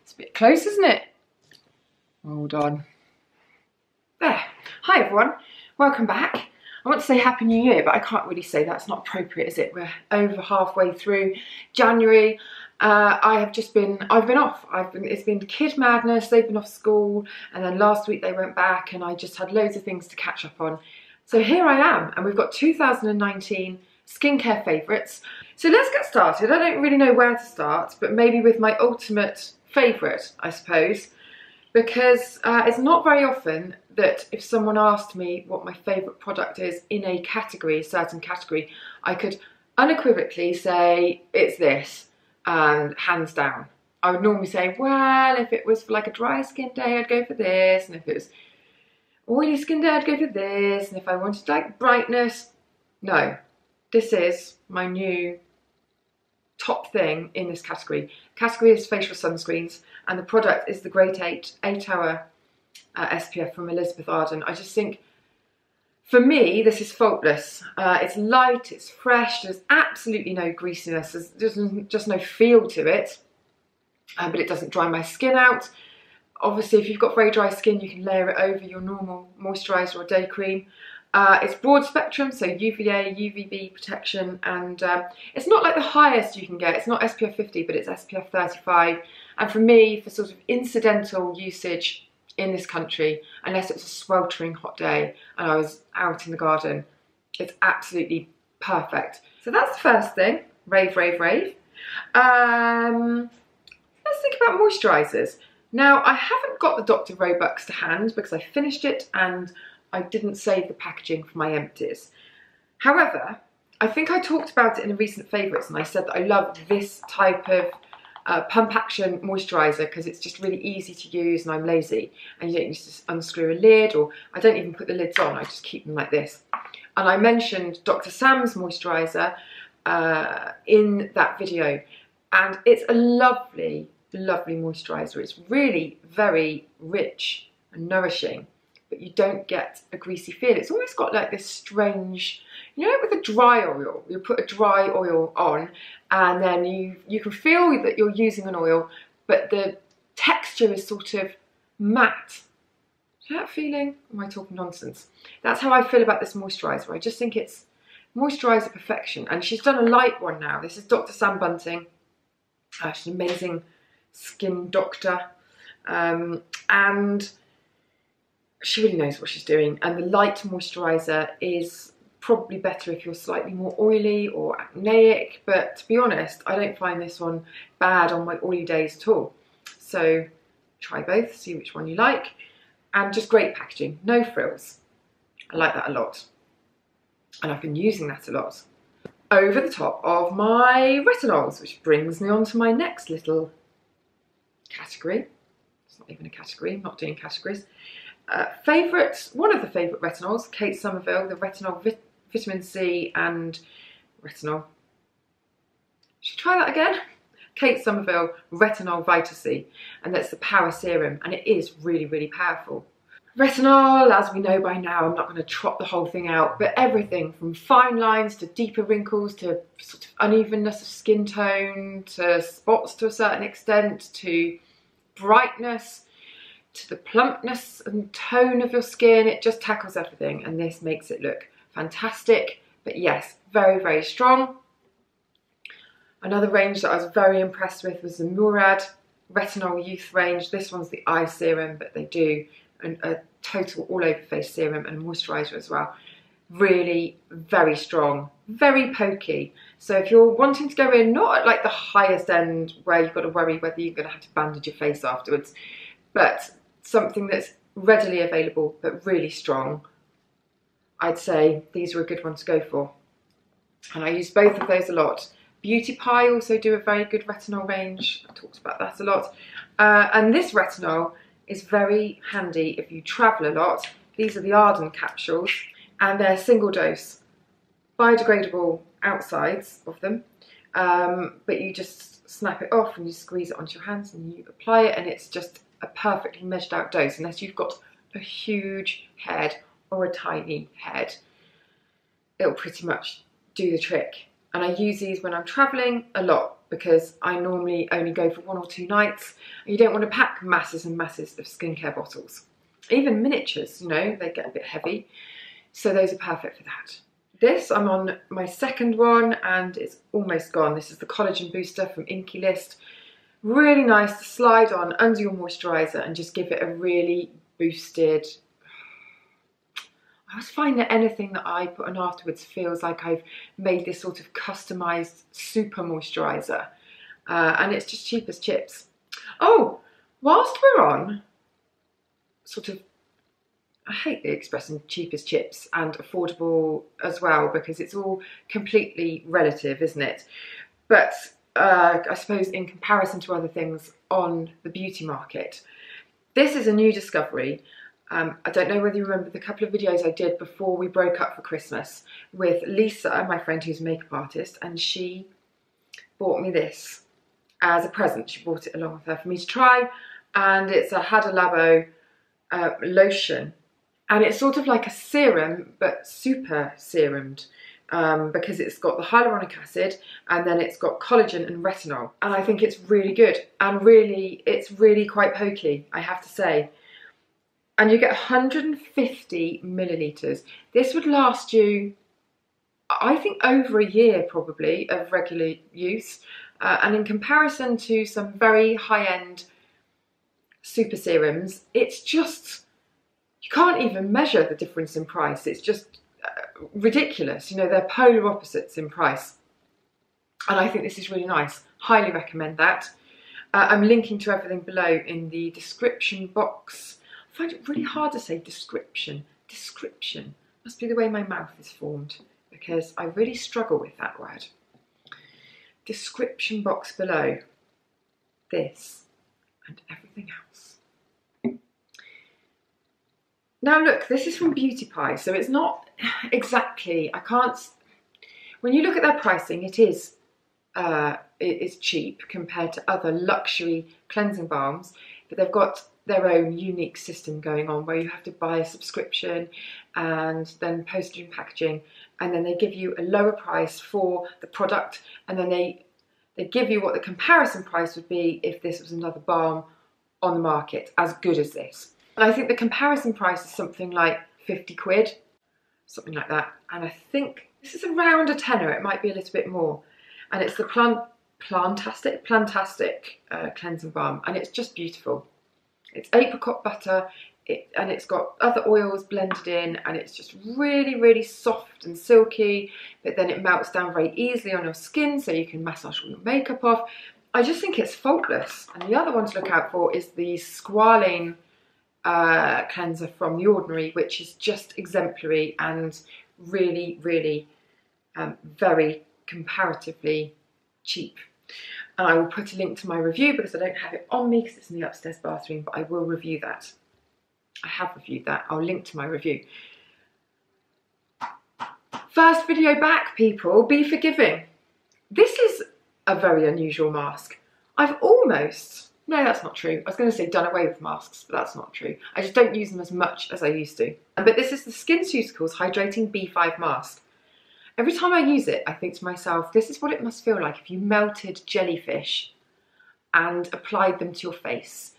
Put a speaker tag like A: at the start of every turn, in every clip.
A: It's a bit close, isn't it? Hold on. There. Hi everyone, welcome back. I want to say Happy New Year, but I can't really say that's not appropriate, is it? We're over halfway through January. I've been off. It's been kid madness. They've been off school, and then last week they went back, and I just had loads of things to catch up on. So here I am, and we've got 2019 skincare favourites. So let's get started. I don't really know where to start, but maybe with my ultimate favourite, I suppose, because it's not very often that if someone asked me what my favourite product is in a category, a certain category, I could unequivocally say it's this, and hands down. I would normally say, well, if it was for like a dry skin day, I'd go for this, and if it was oily skin day, I'd go for this, and if I wanted like brightness, no. This is my new top thing in this category. Category is facial sunscreens, and the product is the Great 8-hour SPF from Elizabeth Arden. I just think, for me, this is faultless. It's light, it's fresh, there's absolutely no greasiness, there's just no feel to it, but it doesn't dry my skin out. Obviously, if you've got very dry skin, you can layer it over your normal moisturiser or day cream. It's broad spectrum, so UVA, UVB protection, and it's not like the highest you can get. It's not SPF 50, but it's SPF 35. And for me, for sort of incidental usage in this country, unless it's a sweltering hot day and I was out in the garden, it's absolutely perfect. So that's the first thing. Rave, rave, rave. Let's think about moisturisers. Now, I haven't got the Dr. Robux to hand because I finished it and I didn't save the packaging for my empties. However, I think I talked about it in a recent favourites, and I said that I love this type of pump action moisturiser because it's just really easy to use and I'm lazy, and you don't need to unscrew a lid, or I don't even put the lids on, I just keep them like this. And I mentioned Dr. Sam's moisturiser in that video, and it's a lovely, lovely moisturiser. It's really very rich and nourishing, but you don't get a greasy feel. It's almost got like this strange, you know, with a dry oil, you put a dry oil on and then you can feel that you're using an oil, but the texture is sort of matte. Is that feeling? Or am I talking nonsense? That's how I feel about this moisturiser. I just think it's moisturiser perfection. And she's done a light one now. This is Dr. Sam Bunting. She's an amazing skin doctor. And she really knows what she's doing, and the light moisturiser is probably better if you're slightly more oily or acneic, but to be honest, I don't find this one bad on my oily days at all. So try both, see which one you like, and just great packaging, no frills. I like that a lot, and I've been using that a lot. Over the top of my retinols, which brings me on to my next little category. It's not even a category, I'm not doing categories. One of the favourite retinols, Kate Somerville, the Retinol Vitamin C and Retinol. Should I try that again? Kate Somerville Retinol Vita C, and that's the power serum, and it is really, really powerful. Retinol, as we know by now, I'm not going to trot the whole thing out, but everything from fine lines to deeper wrinkles to sort of unevenness of skin tone to spots to a certain extent to brightness, to the plumpness and tone of your skin. It just tackles everything, and this makes it look fantastic. But yes, very, very strong. Another range that I was very impressed with was the Norad Retinol Youth range. This one's the eye serum, but they do a total all over face serum and a moisturiser as well. Really very strong, very pokey. So if you're wanting to go in, not at like the highest end where you've got to worry whether you're going to have to bandage your face afterwards, but something that's readily available but really strong, I'd say these are a good one to go for. And I use both of those a lot. Beauty Pie also do a very good retinol range. I talked about that a lot. And this retinol is very handy if you travel a lot. These are the Arden capsules, and they're single dose, biodegradable outsides of them, but you just snap it off and you squeeze it onto your hands and you apply it, and it's just a perfectly measured out dose, unless you've got a huge head or a tiny head. It'll pretty much do the trick. And I use these when I'm traveling a lot because I normally only go for 1 or 2 nights. And you don't want to pack masses and masses of skincare bottles. Even miniatures, you know, they get a bit heavy. So those are perfect for that. This, I'm on my second one and it's almost gone. This is the Collagen Booster from Inky List. Really nice to slide on under your moisturiser and just give it a really boosted. I always find that anything that I put on afterwards feels like I've made this sort of customised super moisturiser. And it's just cheap as chips. Oh, whilst we're on sort of, I hate the expression cheap as chips and affordable as well because it's all completely relative, isn't it? But I suppose in comparison to other things on the beauty market, this is a new discovery. I don't know whether you remember the couple of videos I did before we broke up for Christmas with Lisa, my friend who's a makeup artist, and she bought me this as a present. She brought it along with her for me to try, and it's a Hada Labo lotion. And it's sort of like a serum, but super serumed, because it's got the hyaluronic acid and then it's got collagen and retinol. And I think it's really good. And really, it's really quite pokey, I have to say. And you get 150 millilitres. This would last you, I think, over a year probably of regular use. And in comparison to some very high-end super serums, it's just, you can't even measure the difference in price. It's just ridiculous. You know, they're polar opposites in price. And I think this is really nice. Highly recommend that. I'm linking to everything below in the description box. I find it really hard to say description. Description. Must be the way my mouth is formed because I really struggle with that word. Description box below. This and everything else. Now look, this is from Beauty Pie, so it's not exactly, when you look at their pricing, it is cheap compared to other luxury cleansing balms, but they've got their own unique system going on where you have to buy a subscription and then postage and packaging, and then they give you a lower price for the product, and then they give you what the comparison price would be if this was another balm on the market as good as this. And I think the comparison price is something like 50 quid, something like that. And I think this is around a tenner, it might be a little bit more. And it's the Plantastic cleansing balm, and it's just beautiful. It's apricot butter, and it's got other oils blended in, and it's just really, really soft and silky, but then it melts down very easily on your skin so you can massage all your makeup off. I just think it's faultless. And the other one to look out for is the Squalane cleanser from The Ordinary, which is just exemplary and really, really very comparatively cheap. And I will put a link to my review because I don't have it on me because it's in the upstairs bathroom, but I will review that. I have reviewed that. I'll link to my review. First video back, people. Be forgiving. This is a very unusual mask. I've almost, no, that's not true. I was going to say done away with masks, but that's not true. I just don't use them as much as I used to. But this is the SkinCeuticals Hydrating B5 mask. Every time I use it, I think to myself, this is what it must feel like if you melted jellyfish and applied them to your face.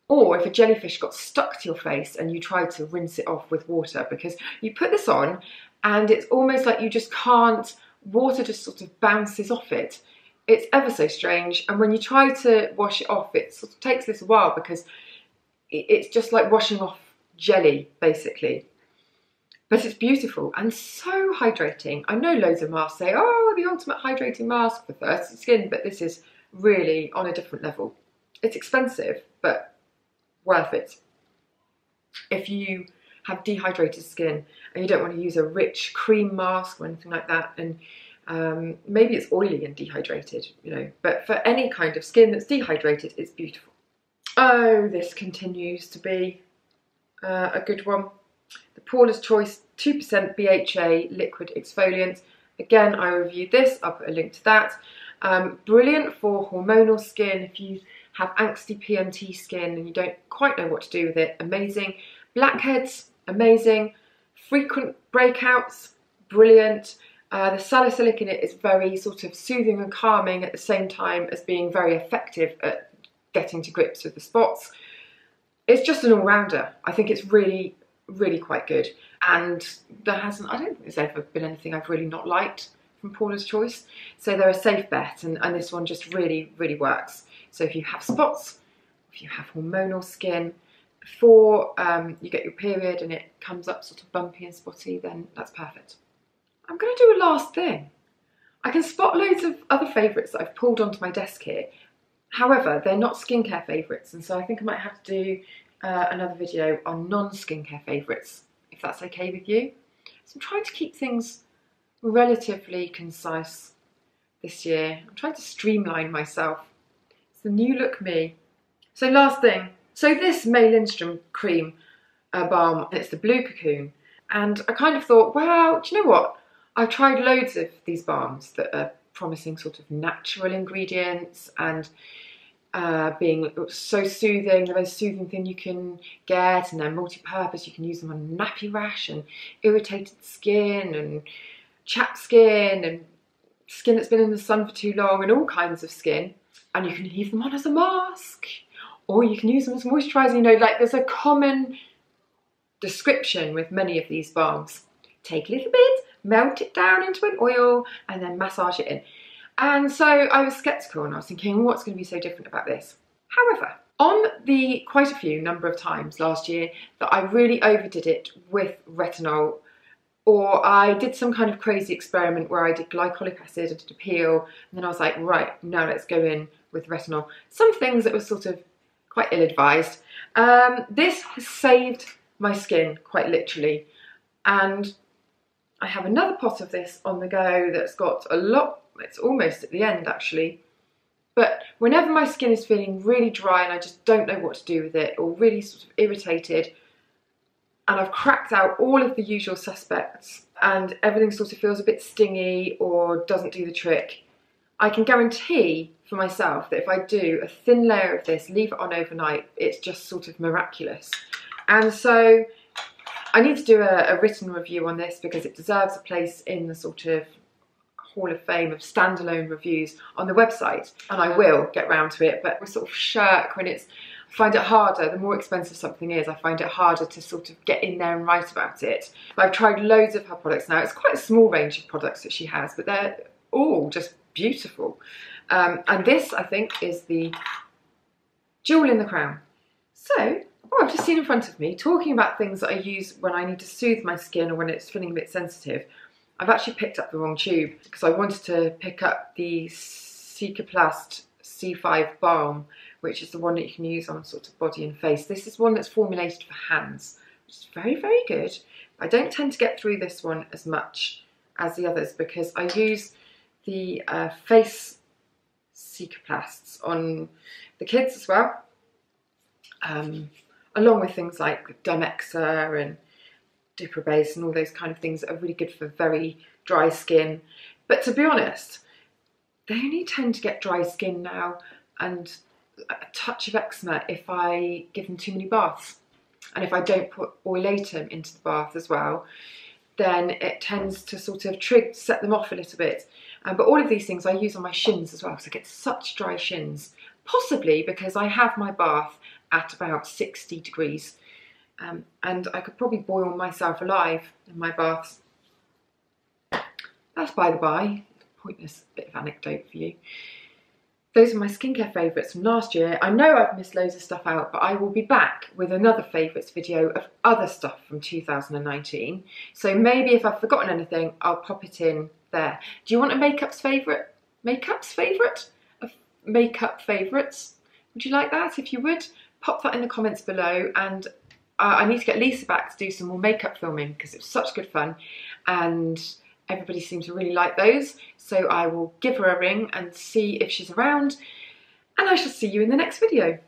A: Or if a jellyfish got stuck to your face and you tried to rinse it off with water, because you put this on and it's almost like you just can't, water just sort of bounces off it. It's ever so strange, and when you try to wash it off, it sort of takes a little while because it's just like washing off jelly, basically. But it's beautiful and so hydrating. I know loads of masks say, oh, the ultimate hydrating mask for thirsty skin, but this is really on a different level. It's expensive, but worth it. If you have dehydrated skin and you don't want to use a rich cream mask or anything like that, and maybe it's oily and dehydrated, you know, but for any kind of skin that's dehydrated, it's beautiful. Oh, this continues to be a good one. The Paula's Choice 2% BHA liquid exfoliant. Again, I reviewed this. I'll put a link to that. Brilliant for hormonal skin. If you have angsty PMT skin and you don't quite know what to do with it, amazing. Blackheads, amazing. Frequent breakouts, brilliant. The salicylic in it is very sort of soothing and calming at the same time as being very effective at getting to grips with the spots. It's just an all-rounder. I think it's really, really quite good. And I don't think there's ever been anything I've really not liked from Paula's Choice. So they're a safe bet, and this one just really, really works. So if you have spots, if you have hormonal skin, before you get your period and it comes up sort of bumpy and spotty, then that's perfect. I'm going to do a last thing. I can spot loads of other favourites that I've pulled onto my desk here. However, they're not skincare favourites, and so I think I might have to do another video on non-skincare favourites, if that's okay with you. So I'm trying to keep things relatively concise this year. I'm trying to streamline myself. It's the new look me. So last thing. So this May Lindstrom cream balm, it's the Blue Cocoon. And I kind of thought, well, do you know what? I've tried loads of these balms that are promising sort of natural ingredients and being so soothing, the most soothing thing you can get, and they're multi-purpose. You can use them on nappy rash and irritated skin and chapped skin and skin that's been in the sun for too long and all kinds of skin. And you can leave them on as a mask, or you can use them as moisturiser. You know, like there's a common description with many of these balms. Take a little bit, melt it down into an oil, and then massage it in. And so I was sceptical, and I was thinking, what's going to be so different about this? However, on the quite a few number of times last year that I really overdid it with retinol, or I did some kind of crazy experiment where I did glycolic acid, I did a peel, and then I was like, right, now let's go in with retinol. Some things that were sort of quite ill-advised. This has saved my skin, quite literally. And I have another pot of this on the go that's got a lot. It's almost at the end actually, but whenever my skin is feeling really dry and I just don't know what to do with it, or really sort of irritated, and I've cracked out all of the usual suspects and everything sort of feels a bit stingy or doesn't do the trick, I can guarantee for myself that if I do a thin layer of this, leave it on overnight, it's just sort of miraculous. And so I need to do a written review on this because it deserves a place in the sort of Hall of Fame of standalone reviews on the website, and I will get round to it, but we sort of shirk when I find it harder. The more expensive something is, I find it harder to sort of get in there and write about it. But I've tried loads of her products now. It's quite a small range of products that she has, but they're all just beautiful. And this, I think, is the jewel in the crown. So, I've just seen in front of me, talking about things that I use when I need to soothe my skin or when it's feeling a bit sensitive. I've actually picked up the wrong tube because I wanted to pick up the Cicaplast C5 Balm, which is the one that you can use on sort of body and face. This is one that's formulated for hands, which is very, very good. I don't tend to get through this one as much as the others because I use the face Cicaplasts on the kids as well, along with things like Demexa and Diprobase and all those kind of things that are really good for very dry skin. But to be honest, they only tend to get dry skin now and a touch of eczema if I give them too many baths. And if I don't put oilatum into the bath as well, then it tends to sort of set them off a little bit. But all of these things I use on my shins as well because I get such dry shins. Possibly because I have my bath at about 60 degrees. And I could probably boil myself alive in my baths. That's by the by, pointless bit of anecdote for you. Those are my skincare favourites from last year. I know I've missed loads of stuff out, but I will be back with another favourites video of other stuff from 2019. So maybe if I've forgotten anything, I'll pop it in there. Do you want a makeup favourite? Of makeup favourites? Would you like that? If you would, pop that in the comments below, and I need to get Lisa back to do some more makeup filming because it was such good fun and everybody seemed to really like those. So I will give her a ring and see if she's around, and I shall see you in the next video.